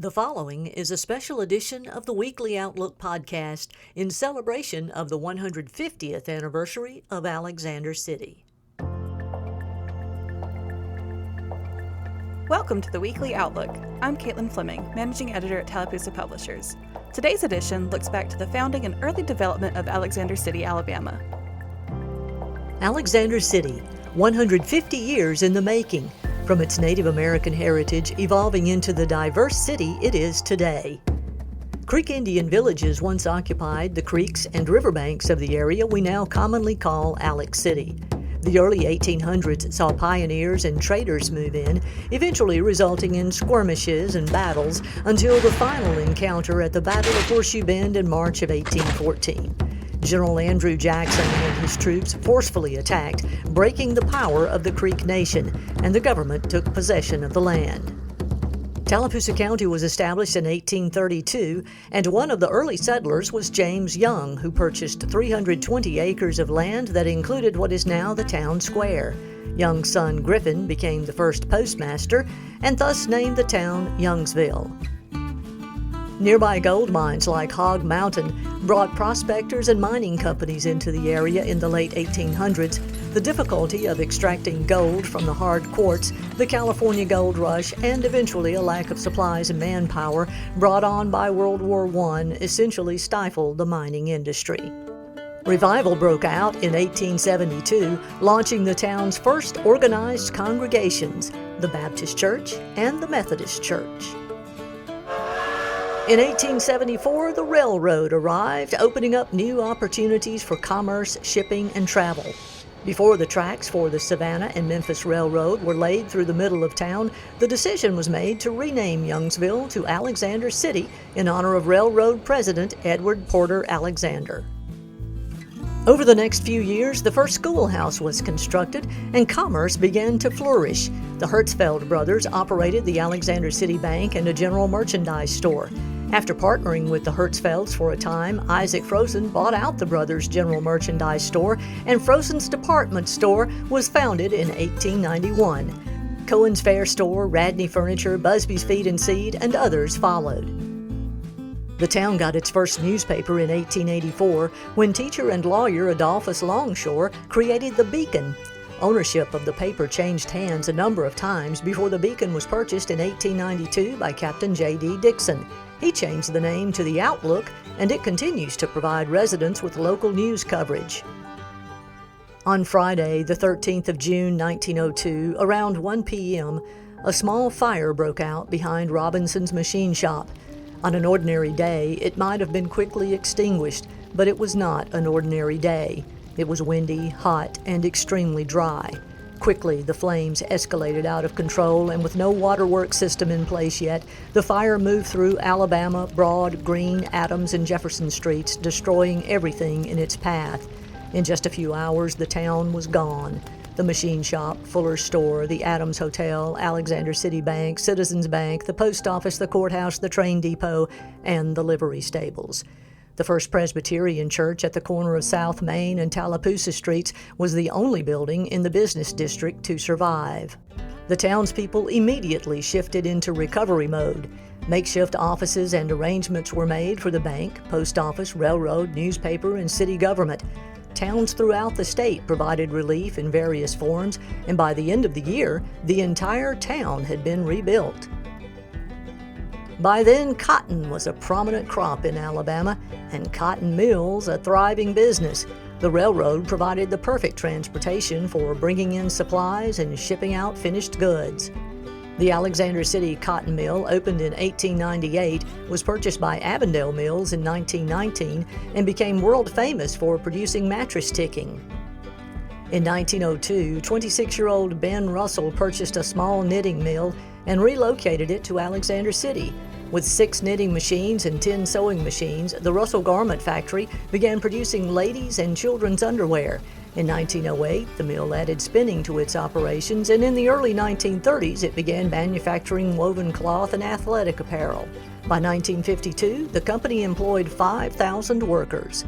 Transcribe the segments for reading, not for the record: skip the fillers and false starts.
The following is a special edition of the Weekly Outlook podcast in celebration of the 150th anniversary of Alexander City. Welcome to the Weekly Outlook. I'm Caitlin Fleming, Managing Editor at Tallapoosa Publishers. Today's edition looks back to the founding and early development of Alexander City, Alabama. Alexander City, 150 years in the making, from its Native American heritage evolving into the diverse city it is today. Creek Indian villages once occupied the creeks and riverbanks of the area we now commonly call Alex City. The early 1800s saw pioneers and traders move in, eventually resulting in skirmishes and battles until the final encounter at the Battle of Horseshoe Bend in March of 1814. General Andrew Jackson and his troops forcefully attacked, breaking the power of the Creek Nation, and the government took possession of the land. Tallapoosa County was established in 1832, and one of the early settlers was James Young, who purchased 320 acres of land that included what is now the town square. Young's son Griffin became the first postmaster, and thus named the town Youngsville. Nearby gold mines like Hog Mountain brought prospectors and mining companies into the area in the late 1800s. The difficulty of extracting gold from the hard quartz, the California Gold Rush, and eventually a lack of supplies and manpower brought on by World War I essentially stifled the mining industry. Revival broke out in 1872, launching the town's first organized congregations, the Baptist Church and the Methodist Church. In 1874, the railroad arrived, opening up new opportunities for commerce, shipping, and travel. Before the tracks for the Savannah and Memphis Railroad were laid through the middle of town, the decision was made to rename Youngsville to Alexander City in honor of railroad president Edward Porter Alexander. Over the next few years, the first schoolhouse was constructed and commerce began to flourish. The Hertzfeld brothers operated the Alexander City Bank and a general merchandise store. After partnering with the Hertzfelds for a time, Isaac Frozen bought out the brothers' general merchandise store, and Frozen's department store was founded in 1891. Cohen's Fair Store, Radney Furniture, Busby's Feed and Seed, and others followed. The town got its first newspaper in 1884 when teacher and lawyer Adolphus Longshore created the Beacon. Ownership of the paper changed hands a number of times before the Beacon was purchased in 1892 by Captain J.D. Dixon. He changed the name to The Outlook, and it continues to provide residents with local news coverage. On Friday, the 13th of June, 1902, around 1 p.m., a small fire broke out behind Robinson's machine shop. On an ordinary day, it might have been quickly extinguished, but it was not an ordinary day. It was windy, hot, and extremely dry. Quickly, the flames escalated out of control, and with no waterworks system in place yet, the fire moved through Alabama, Broad, Green, Adams, and Jefferson streets, destroying everything in its path. In just a few hours, the town was gone. The machine shop, Fuller's store, the Adams Hotel, Alexander City Bank, Citizens Bank, the post office, the courthouse, the train depot, and the livery stables. The First Presbyterian Church at the corner of South Main and Tallapoosa Streets was the only building in the business district to survive. The townspeople immediately shifted into recovery mode. Makeshift offices and arrangements were made for the bank, post office, railroad, newspaper, and city government. Towns throughout the state provided relief in various forms, and by the end of the year, the entire town had been rebuilt. By then, cotton was a prominent crop in Alabama, and cotton mills a thriving business. The railroad provided the perfect transportation for bringing in supplies and shipping out finished goods. The Alexander City Cotton Mill opened in 1898, was purchased by Avondale Mills in 1919, and became world famous for producing mattress ticking. In 1902, 26-year-old Ben Russell purchased a small knitting mill and relocated it to Alexander City. With 6 knitting machines and 10 sewing machines, the Russell Garment Factory began producing ladies' and children's underwear. In 1908, the mill added spinning to its operations, and in the early 1930s, it began manufacturing woven cloth and athletic apparel. By 1952, the company employed 5,000 workers.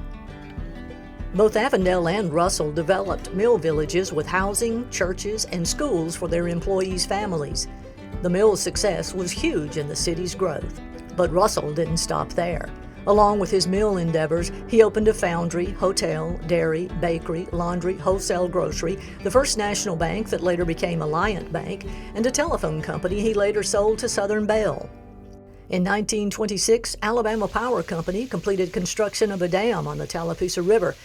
Both Avondale and Russell developed mill villages with housing, churches, and schools for their employees' families. The mill's success was huge in the city's growth. But Russell didn't stop there. Along with his mill endeavors, he opened a foundry, hotel, dairy, bakery, laundry, wholesale grocery, the First National Bank that later became Alliant Bank, and a telephone company he later sold to Southern Bell. In 1926, Alabama Power Company completed construction of a dam on the Tallapoosa River.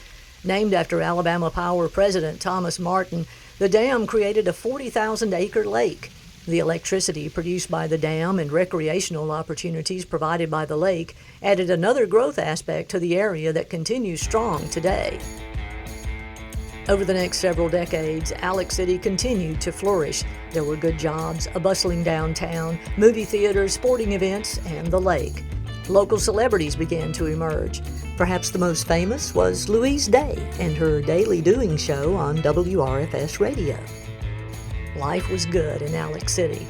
Named after Alabama Power President Thomas Martin, the dam created a 40,000-acre lake. The electricity produced by the dam and recreational opportunities provided by the lake added another growth aspect to the area that continues strong today. Over the next several decades, Alex City continued to flourish. There were good jobs, a bustling downtown, movie theaters, sporting events, and the lake. Local celebrities began to emerge. Perhaps the most famous was Louise Day and her daily doing show on WRFS radio. Life was good in Alex City.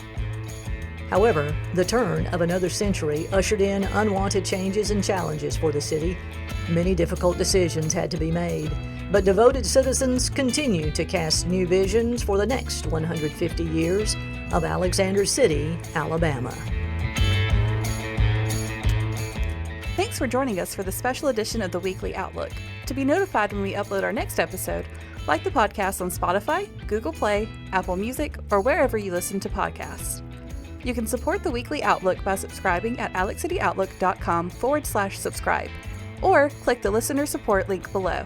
However, the turn of another century ushered in unwanted changes and challenges for the city. Many difficult decisions had to be made, but devoted citizens continue to cast new visions for the next 150 years of Alexander City, Alabama. Thanks for joining us for the special edition of the Weekly Outlook. To be notified when we upload our next episode, like the podcast on Spotify, Google Play, Apple Music, or wherever you listen to podcasts. You can support the Weekly Outlook by subscribing at alexcityoutlook.com/subscribe, or click the listener support link below.